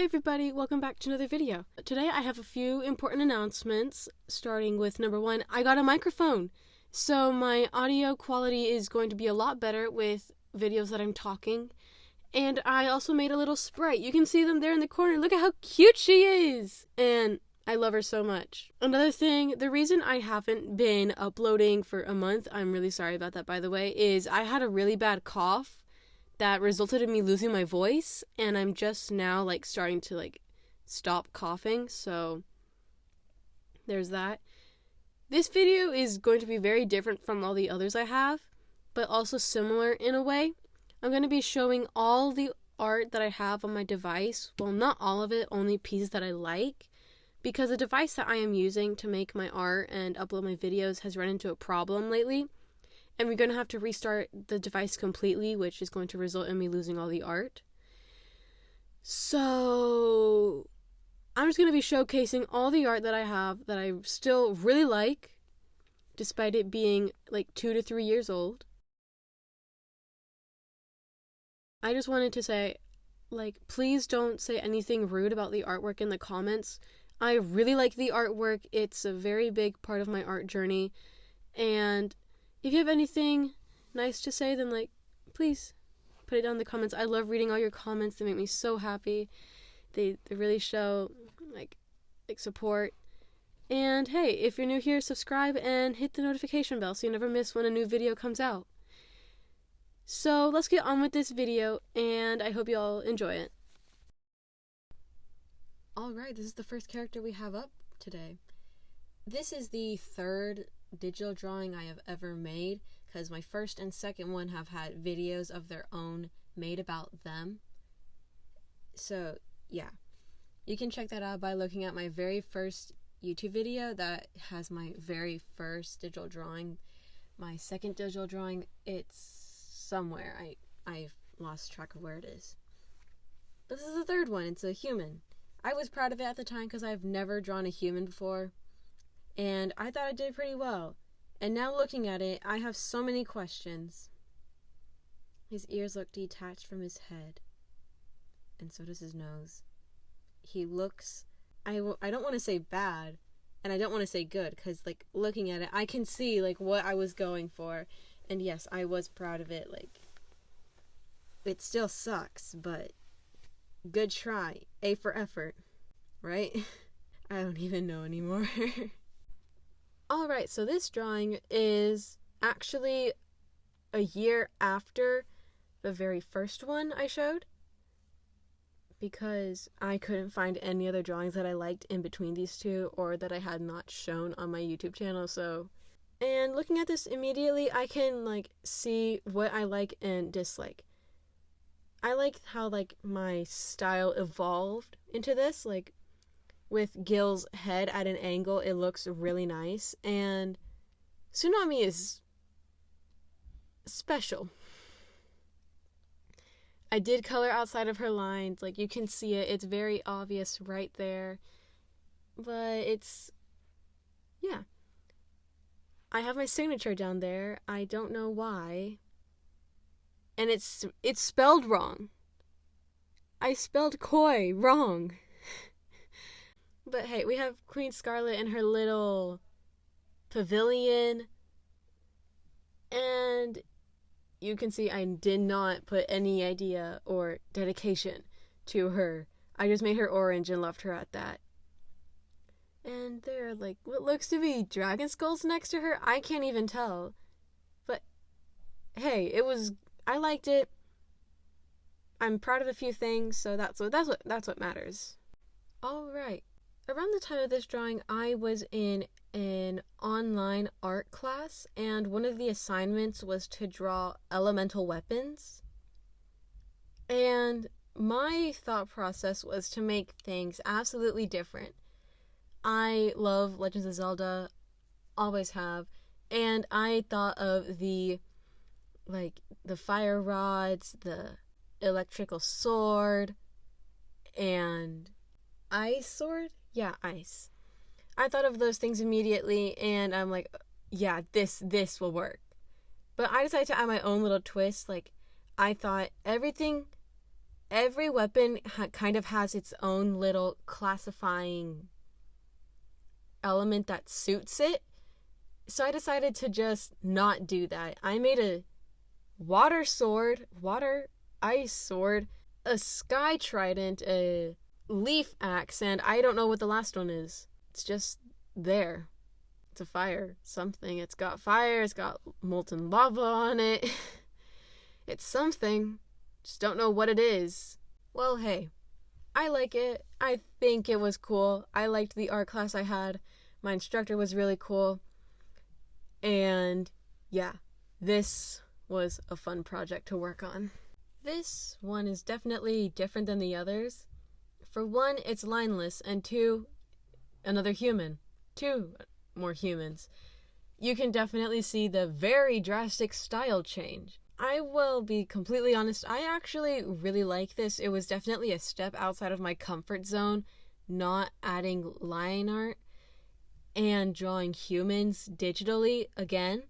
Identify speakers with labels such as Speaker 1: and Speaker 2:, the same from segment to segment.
Speaker 1: Hey everybody, welcome back to another video. Today I have a few important announcements, starting with number one, I got a microphone. So my audio quality is going to be a lot better with videos that I'm talking. And I also made a little sprite. You can see them there in the corner. Look at how cute she is! And I love her so much. Another thing, the reason I haven't been uploading for a month, I'm really sorry about that by the way, is I had a really bad cough that resulted in me losing my voice, and I'm just now starting to stop coughing, so there's that. This video is going to be very different from all the others I have, but also similar in a way. I'm going to be showing all the art that I have on my device, well, not all of it, only pieces that I like, because the device that I am using to make my art and upload my videos has run into a problem lately. And we're going to have to restart the device completely, which is going to result in me losing all the art. So I'm just going to be showcasing all the art that I have that I still really like, despite it being 2 to 3 years old. I just wanted to say, please don't say anything rude about the artwork in the comments. I really like the artwork. It's a very big part of my art journey. And if you have anything nice to say, then please put it down in the comments. I love reading all your comments. They make me so happy. They really show support. And hey, if you're new here, subscribe and hit the notification bell so you never miss when a new video comes out. So let's get on with this video, and I hope you all enjoy it. Alright, this is the first character we have up today. This is the third digital drawing I have ever made, because my first and second one have had videos of their own made about them. So yeah, you can check that out by looking at my very first YouTube video that has my very first digital drawing. My second digital drawing, it's somewhere. I've lost track of where it is. But this is the third one. It's a human. I was proud of it at the time because I've never drawn a human before. And I thought I did pretty well. And now looking at it, I have so many questions. His ears look detached from his head. And so does his nose. He looks, I don't want to say bad, and I don't want to say good, because looking at it, I can see what I was going for. And yes, I was proud of it. It still sucks, but good try. A for effort, right? I don't even know anymore. Alright, so this drawing is actually a year after the very first one I showed, because I couldn't find any other drawings that I liked in between these two, or that I had not shown on my YouTube channel. And looking at this immediately, I can see what I like and dislike. I like how my style evolved into this, with Gil's head at an angle, it looks really nice, and Tsunami is special. I did color outside of her lines, you can see it, it's very obvious right there, but yeah. I have my signature down there, I don't know why, and it's spelled wrong. I spelled koi wrong. But hey, we have Queen Scarlet in her little pavilion, and you can see I did not put any idea or dedication to her. I just made her orange and left her at that. And there are what looks to be dragon skulls next to her. I can't even tell. But hey, I liked it. I'm proud of a few things, so that's what matters. All right. Around the time of this drawing, I was in an online art class, and one of the assignments was to draw elemental weapons. And my thought process was to make things absolutely different. I love Legends of Zelda, always have, and I thought of the fire rods, the electrical sword, and ice sword? Yeah, ice. I thought of those things immediately, and I'm yeah, this will work. But I decided to add my own little twist. I thought everything every weapon kind of has its own little classifying element that suits it. So I decided to just not do that. I made a water ice sword, a sky trident, a leaf axe, and I don't know what the last one is. It's just there. It's a fire something. It's got fire, it's got molten lava on it. It's something. Just don't know what it is. Well, hey, I like it. I think it was cool. I liked the art class I had. My instructor was really cool. And yeah, this was a fun project to work on. This one is definitely different than the others. For one, it's lineless, and two, another human. Two more humans. You can definitely see the very drastic style change. I will be completely honest, I actually really like this. It was definitely a step outside of my comfort zone, not adding line art and drawing humans digitally again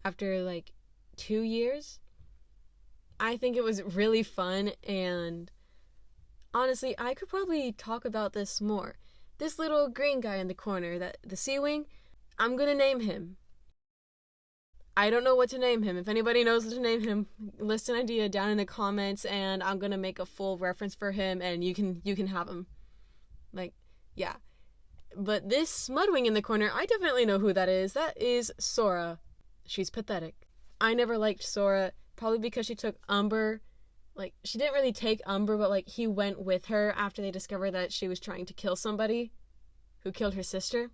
Speaker 1: after like 2 years. I think it was really fun, and honestly, I could probably talk about this more. This little green guy in the corner, the sea wing, I'm gonna name him. I don't know what to name him. If anybody knows what to name him, list an idea down in the comments, and I'm gonna make a full reference for him, and you can have him. Like, yeah. But this mudwing in the corner, I definitely know who that is. That is Sora. She's pathetic. I never liked Sora, probably because she took Umber. Like, she didn't really take Umber, but like he went with her after they discovered that she was trying to kill somebody who killed her sister.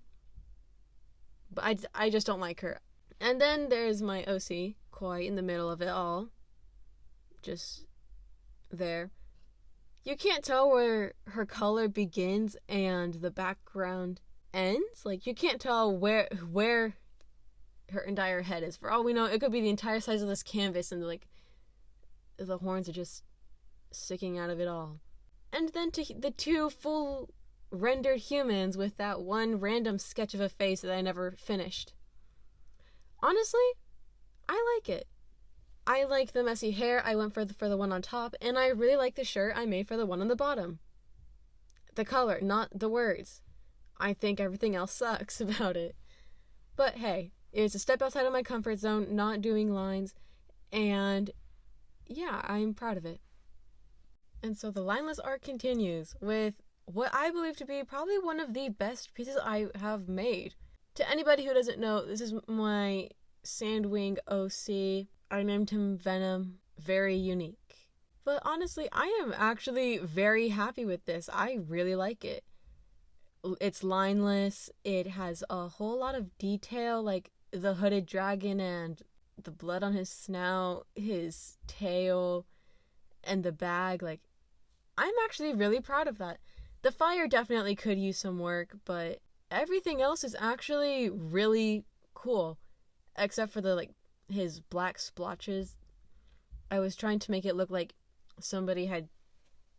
Speaker 1: But I just don't like her. And then there's my OC, Koi, in the middle of it all. Just there. You can't tell where her color begins and the background ends. Like, you can't tell where her entire head is. For all we know, it could be the entire size of this canvas, and like the horns are just sticking out of it all. And then to the two full rendered humans with that one random sketch of a face that I never finished. Honestly, I like it. I like the messy hair. I went for the one on top, and I really like the shirt I made for the one on the bottom. The color, not the words. I think everything else sucks about it. But hey, it's a step outside of my comfort zone, not doing lines, and yeah, I'm proud of it. And so the lineless art continues with what I believe to be probably one of the best pieces I have made. To anybody who doesn't know, this is my Sandwing OC. I named him Venom. Very unique. But honestly, I am actually very happy with this. I really like it. It's lineless. It has a whole lot of detail, like the hooded dragon and the blood on his snout, his tail, and the bag. Like, I'm actually really proud of that. The fire definitely could use some work, but everything else is actually really cool. Except for the, his black splotches. I was trying to make it look like somebody had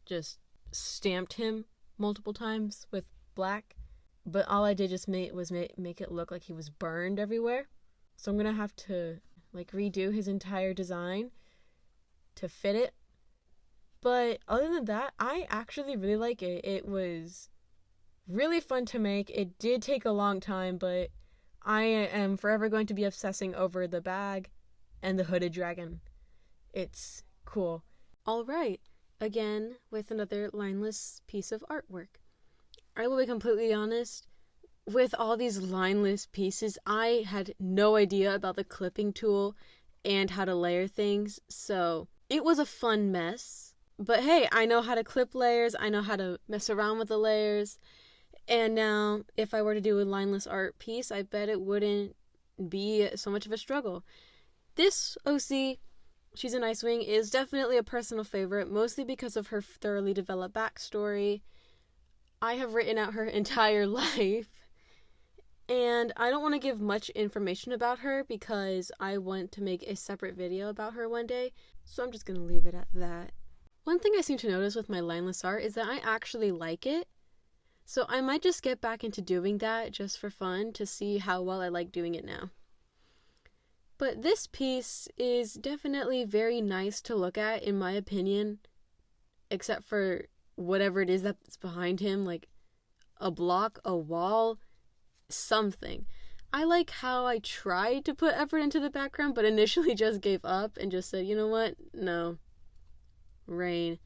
Speaker 1: just stamped him multiple times with black. But all I did just make it look like he was burned everywhere. So I'm going to have to, redo his entire design to fit it. But other than that, I actually really like it. It was really fun to make. It did take a long time, but I am forever going to be obsessing over the bag and the hooded dragon. It's cool. All right, again with another lineless piece of artwork. I will be completely honest, with all these lineless pieces, I had no idea about the clipping tool and how to layer things, so it was a fun mess. But hey, I know how to clip layers, I know how to mess around with the layers, and now if I were to do a lineless art piece, I bet it wouldn't be so much of a struggle. This OC, She's a Nice Wing, is definitely a personal favorite, mostly because of her thoroughly developed backstory. I have written out her entire life, and I don't want to give much information about her because I want to make a separate video about her one day, so I'm just going to leave it at that. One thing I seem to notice with my lineless art is that I actually like it, so I might just get back into doing that just for fun to see how well I like doing it now. But this piece is definitely very nice to look at, in my opinion. except for whatever it is that's behind him, like a block, a wall, something. I like how I tried to put effort into the background, but initially just gave up and just said, you know what? No. Rain.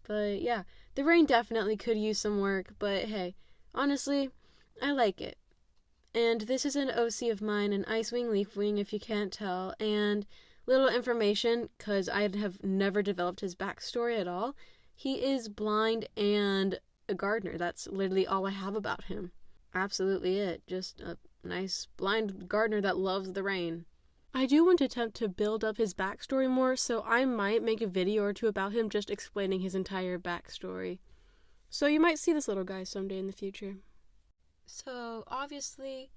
Speaker 1: But yeah, the rain definitely could use some work, but hey, honestly, I like it. And this is an OC of mine, an Icewing Leafwing, if you can't tell, and little information, because I have never developed his backstory at all. He is blind and a gardener. That's literally all I have about him. Absolutely it. Just a nice blind gardener that loves the rain. I do want to attempt to build up his backstory more, so I might make a video or two about him just explaining his entire backstory. So you might see this little guy someday in the future. So obviously,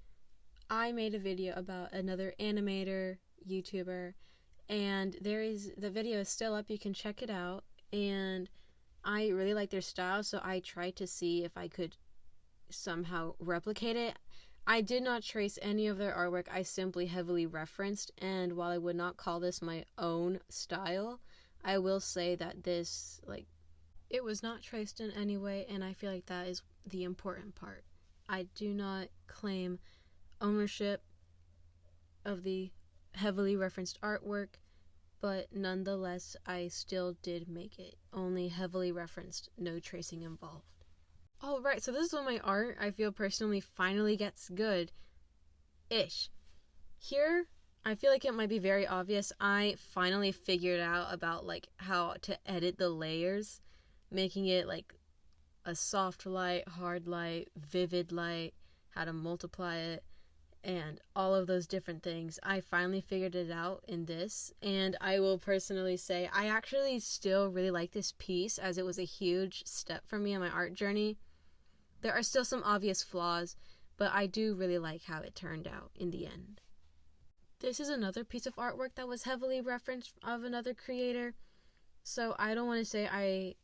Speaker 1: I made a video about another animator, YouTuber, and the video is still up, you can check it out, and I really like their style, so I tried to see if I could somehow replicate it. I did not trace any of their artwork, I simply heavily referenced, and while I would not call this my own style, I will say that this, it was not traced in any way, and I feel like that is the important part. I do not claim ownership of the heavily referenced artwork, but nonetheless, I still did make it. Only heavily referenced, no tracing involved. Alright, so this is when my art, I feel personally, finally gets good-ish. Here, I feel like it might be very obvious. I finally figured out about, how to edit the layers, making it, a soft light, hard light, vivid light, how to multiply it, and all of those different things. I finally figured it out in this, and I will personally say I actually still really like this piece, as it was a huge step for me on my art journey. There are still some obvious flaws, but I do really like how it turned out in the end. This is another piece of artwork that was heavily referenced of another creator, so I don't want to say I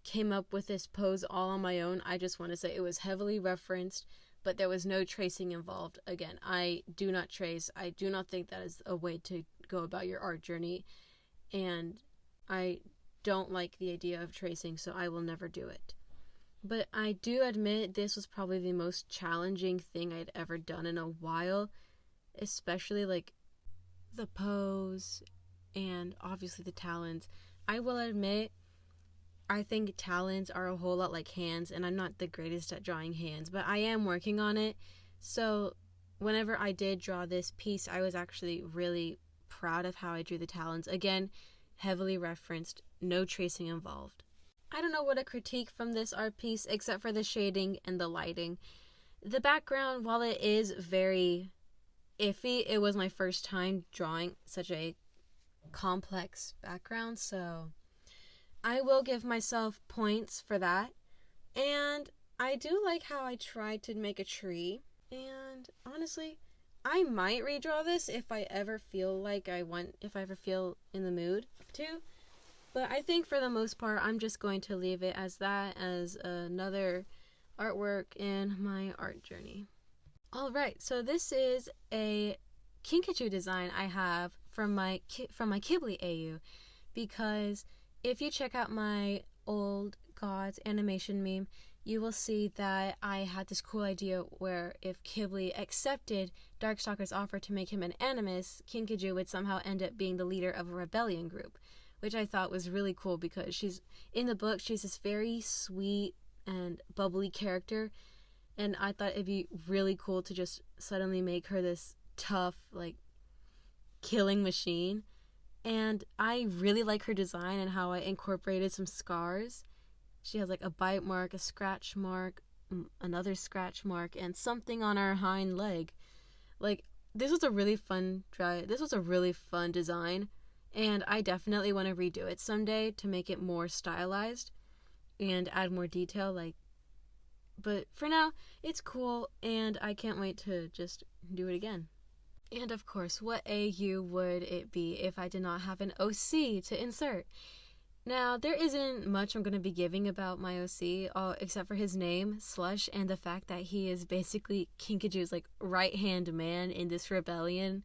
Speaker 1: came up with this pose all on my own. I just want to say it was heavily referenced, but there was no tracing involved. Again, I do not trace. I do not think that is a way to go about your art journey, and I don't like the idea of tracing, so I will never do it. But I do admit this was probably the most challenging thing I'd ever done in a while, especially the pose and obviously the talons. I will admit, I think talons are a whole lot like hands, and I'm not the greatest at drawing hands, but I am working on it. So whenever I did draw this piece, I was actually really proud of how I drew the talons. Again, heavily referenced, no tracing involved. I don't know what to critique from this art piece except for the shading and the lighting. The background, while it is very iffy, it was my first time drawing such a complex background, so I will give myself points for that. And I do like how I tried to make a tree, and honestly, I might redraw this if I ever feel in the mood to. But I think for the most part, I'm just going to leave it as that, as another artwork in my art journey. Alright, so this is a Kinkajou design I have from my Ghibli AU, because if you check out my old Gods animation meme, you will see that I had this cool idea where if Ghibli accepted Darkstalker's offer to make him an animus, Kinkajou would somehow end up being the leader of a rebellion group, which I thought was really cool because she's this very sweet and bubbly character, and I thought it'd be really cool to just suddenly make her this tough, killing machine. And I really like her design and how I incorporated some scars. She has a bite mark, a scratch mark, another scratch mark, and something on her hind leg. This was a really fun design. And I definitely want to redo it someday to make it more stylized and add more detail, but for now, it's cool, and I can't wait to just do it again. And of course, what AU would it be if I did not have an OC to insert? Now, there isn't much I'm going to be giving about my OC, except for his name, Slush, and the fact that he is basically Kinkajou's, right-hand man in this rebellion.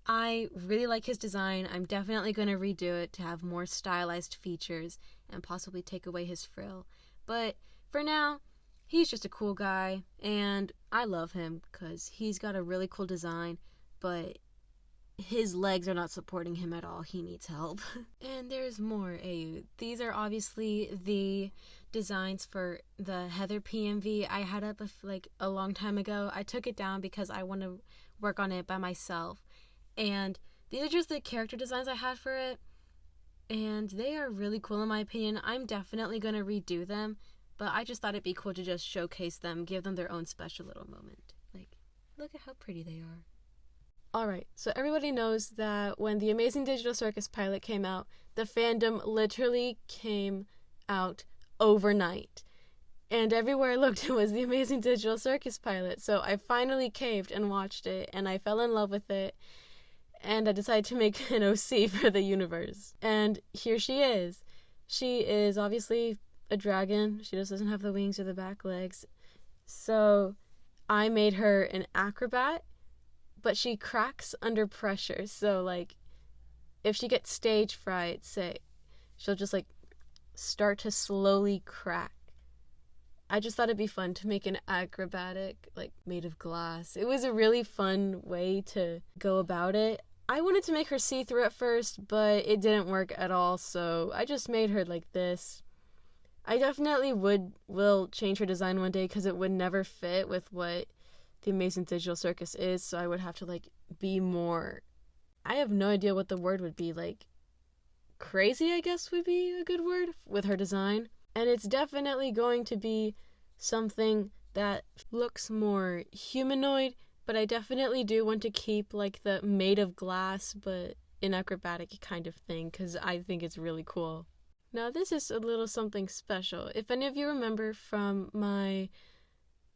Speaker 1: I really like his design. I'm definitely going to redo it to have more stylized features, and possibly take away his frill. But for now, he's just a cool guy, and I love him because he's got a really cool design, but his legs are not supporting him at all. He needs help. And there's more, Ayu. These are obviously the designs for the Heather PMV I had up a long time ago. I took it down because I want to work on it by myself. And these are just the character designs I had for it. And they are really cool in my opinion. I'm definitely going to redo them. But I just thought it'd be cool to just showcase them, give them their own special little moment. Look at how pretty they are. Alright, so everybody knows that when the Amazing Digital Circus pilot came out, the fandom literally came out overnight. And everywhere I looked, it was the Amazing Digital Circus pilot. So I finally caved and watched it, and I fell in love with it. And I decided to make an OC for the universe. And here she is. She is obviously a dragon. She just doesn't have the wings or the back legs. So I made her an acrobat, but she cracks under pressure. So if she gets stage fright, say, she'll just start to slowly crack. I just thought it'd be fun to make an acrobatic made of glass. It was a really fun way to go about it. I wanted to make her see-through at first, but it didn't work at all, so I just made her like this. I definitely will change her design one day because it would never fit with what the Amazing Digital Circus is, so I would have to be more, I have no idea what the word would be, crazy I guess would be a good word with her design. And it's definitely going to be something that looks more humanoid, but I definitely do want to keep the made of glass but an acrobatic kind of thing because I think it's really cool. Now this is a little something special. If any of you remember from my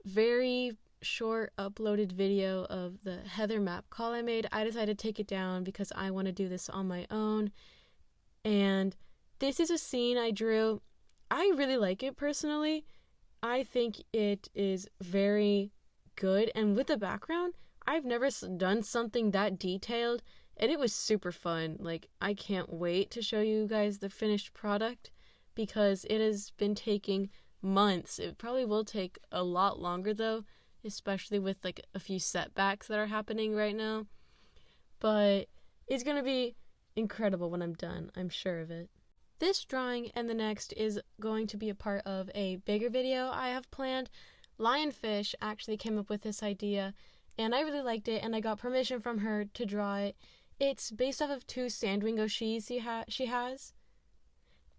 Speaker 1: very short uploaded video of the Heather map call I made, I decided to take it down because I want to do this on my own. And this is a scene I drew. I really like it personally. I think it is very good, and with the background, I've never done something that detailed, and it was super fun. I can't wait to show you guys the finished product because it has been taking months. It probably will take a lot longer though, especially with a few setbacks that are happening right now. But it's gonna be incredible when I'm done. I'm sure of it. This drawing and the next is going to be a part of a bigger video I have planned. Lionfish actually came up with this idea, and I really liked it, and I got permission from her to draw it. It's based off of 2 Sandwing Oshis she has,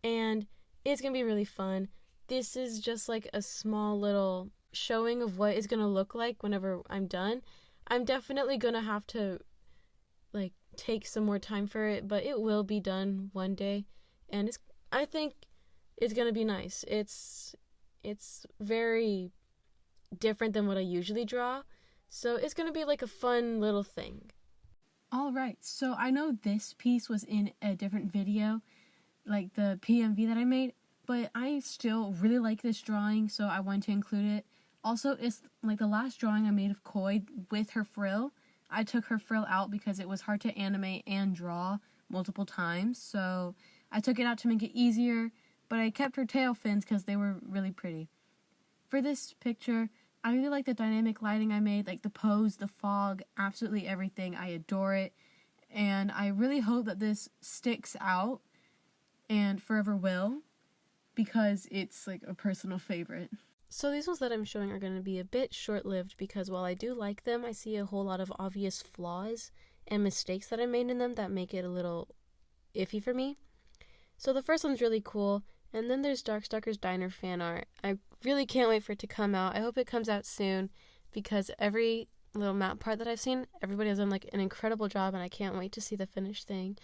Speaker 1: and it's going to be really fun. This is just a small little showing of what it's going to look like whenever I'm done. I'm definitely going to have to take some more time for it, but it will be done one day. And I think it's going to be nice. It's very different than what I usually draw. So it's going to be a fun little thing. Alright, so I know this piece was in a different video, the PMV that I made, but I still really like this drawing, so I wanted to include it. Also, it's the last drawing I made of Koi with her frill. I took her frill out because it was hard to animate and draw multiple times, so I took it out to make it easier, but I kept her tail fins because they were really pretty. For this picture, I really like the dynamic lighting I made, the pose, the fog, absolutely everything. I adore it, and I really hope that this sticks out and forever will, because it's a personal favorite. So these ones that I'm showing are going to be a bit short-lived because while I do like them, I see a whole lot of obvious flaws and mistakes that I made in them that make it a little iffy for me. So the first one's really cool, and then there's Darkstalker's Diner fan art. I really can't wait for it to come out. I hope it comes out soon, because every little map part that I've seen, everybody has done an incredible job, and I can't wait to see the finished thing.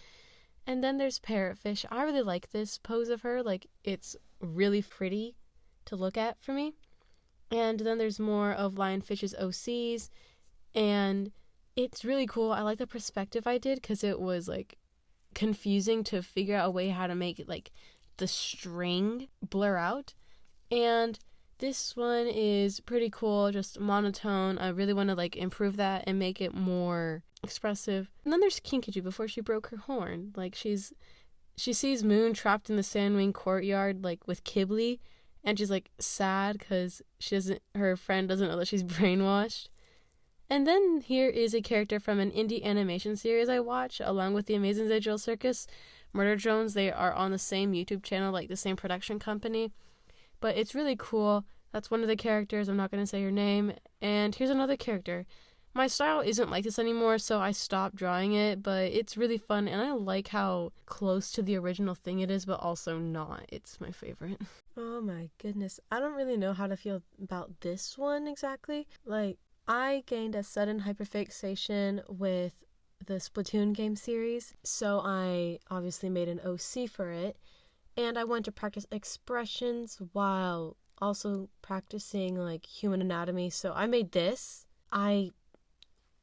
Speaker 1: And then there's Parrotfish. I really like this pose of her. It's really pretty to look at for me. And then there's more of Lionfish's OCs, and it's really cool. I like the perspective I did, because it was confusing to figure out a way how to make it the string blur out. And this one is pretty cool, just monotone. I really want to improve that and make it more expressive. And then there's Kinkajou before she broke her horn. She's she sees Moon trapped in the Sandwing courtyard, like, with Ghibli, and she's, like, sad because her friend doesn't know that she's brainwashed. And then here is a character from an indie animation series I watch, along with the Amazing Digital Circus, Murder Drones. They are on the same YouTube channel, like the same production company. But it's really cool. That's one of the characters. I'm not going to say her name. And here's another character. My style isn't like this anymore, so I stopped drawing it, but it's really fun, and I like how close to the original thing it is, but also not. It's my favorite. Oh my goodness. I don't really know how to feel about this one exactly. Like, I gained a sudden hyperfixation with the Splatoon game series, so I obviously made an OC for it, and I wanted to practice expressions while also practicing, like, human anatomy, so I made this. I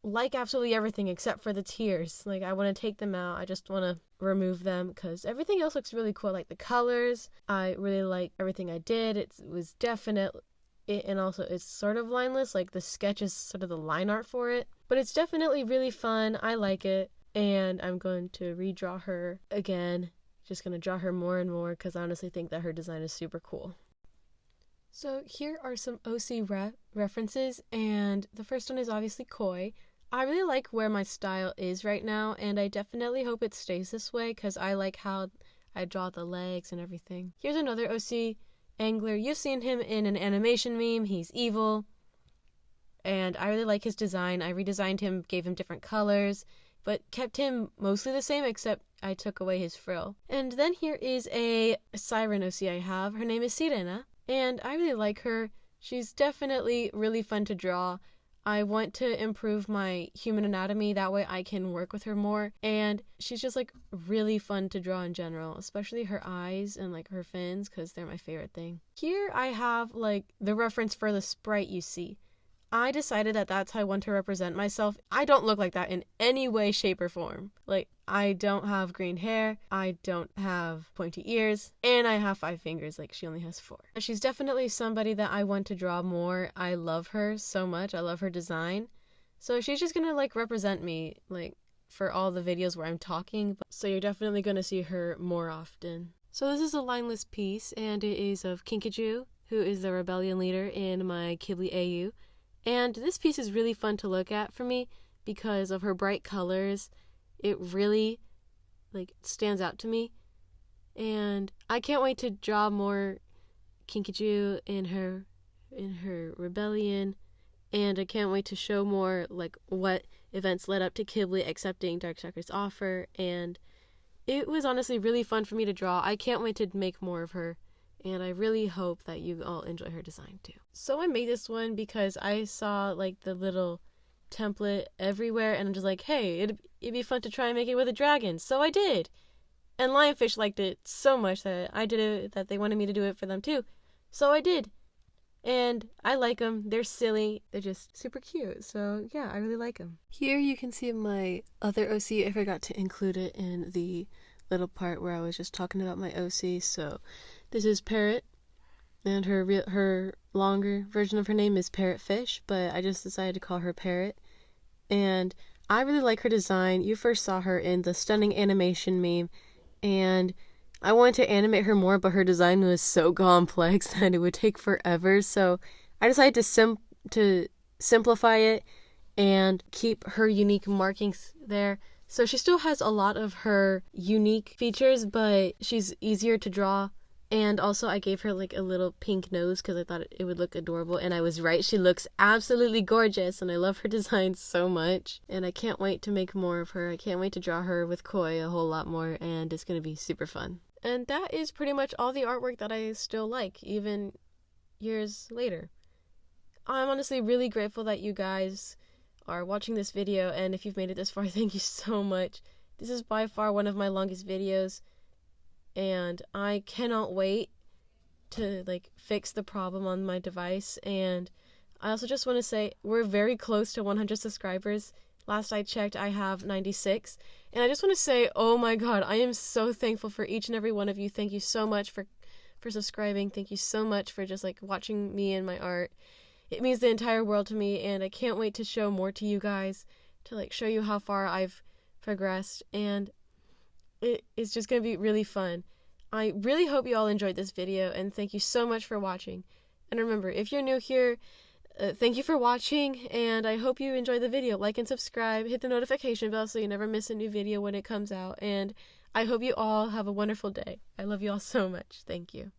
Speaker 1: like absolutely everything except for the tears. Like, I want to take them out. I just want to remove them because everything else looks really cool. Like the colors, I really like everything I did. It was definite, and also it's sort of lineless. Like the sketch is sort of the line art for it, but it's definitely really fun. I like it, and I'm going to redraw her again. Just going to draw her more and more because I honestly think that her design is super cool. So here are some OC references, and the first one is obviously Koi. I really like where my style is right now, and I definitely hope it stays this way because I like how I draw the legs and everything. Here's another OC angler. You've seen him in an animation meme. He's evil, and I really like his design. I redesigned him, gave him different colors, but kept him mostly the same except I took away his frill. And then here is a siren OC I have. Her name is Sirena, and I really like her. She's definitely really fun to draw. I want to improve my human anatomy, that way I can work with her more, and she's just like really fun to draw in general, especially her eyes and like her fins because they're my favorite thing. Here I have like the reference for the sprite you see. I decided that that's how I want to represent myself. I don't look like that in any way, shape, or form. Like, I don't have green hair, I don't have pointy ears, and I have 5 fingers, like she only has 4. She's definitely somebody that I want to draw more. I love her so much. I love her design. So she's just gonna like represent me, like, for all the videos where I'm talking. So you're definitely gonna see her more often. So this is a lineless piece, and it is of Kinkajou, who is the rebellion leader in my Ghibli AU. And this piece is really fun to look at for me because of her bright colors. It really, like, stands out to me. And I can't wait to draw more Kinkajou in her rebellion. And I can't wait to show more, like, what events led up to Ghibli accepting Darkstalker's offer. And it was honestly really fun for me to draw. I can't wait to make more of her. And I really hope that you all enjoy her design too. So I made this one because I saw like the little template everywhere, and I'm just like, hey, it'd be fun to try and make it with a dragon. So I did. And Lionfish liked it so much that I did it, that they wanted me to do it for them too. So I did. And I like them. They're silly. They're just super cute. So yeah, I really like them. Here you can see my other OC. I forgot to include it in the little part where I was just talking about my OC. So this is Parrot, and her longer version of her name is Parrotfish, but I just decided to call her Parrot. And I really like her design. You first saw her in the stunning animation meme, and I wanted to animate her more, but her design was so complex that it would take forever. So I decided to simplify it and keep her unique markings there. So she still has a lot of her unique features, but she's easier to draw. And also I gave her like a little pink nose because I thought it would look adorable, and I was right. She looks absolutely gorgeous, and I love her design so much. And I can't wait to make more of her. I can't wait to draw her with Koi a whole lot more, and it's going to be super fun. And that is pretty much all the artwork that I still like, even years later. I'm honestly really grateful that you guys are watching this video, and if you've made it this far, thank you so much. This is by far one of my longest videos, and I cannot wait to like fix the problem on my device. And I also just want to say we're very close to 100 subscribers. Last I checked, I have 96, and I just want to say, oh my god, I am so thankful for each and every one of you. Thank you so much for subscribing. Thank you so much for just like watching me and my art. It means the entire world to me, and I can't wait to show more to you guys, to like show you how far I've progressed. And
Speaker 2: it is just going to be really fun. I really hope you all enjoyed this video, and thank you so much for watching. And remember, if you're new here, thank you for watching, and I hope you enjoy the video. Like and subscribe, hit the notification bell so you never miss a new video when it comes out, and I hope you all have a wonderful day. I love you all so much. Thank you.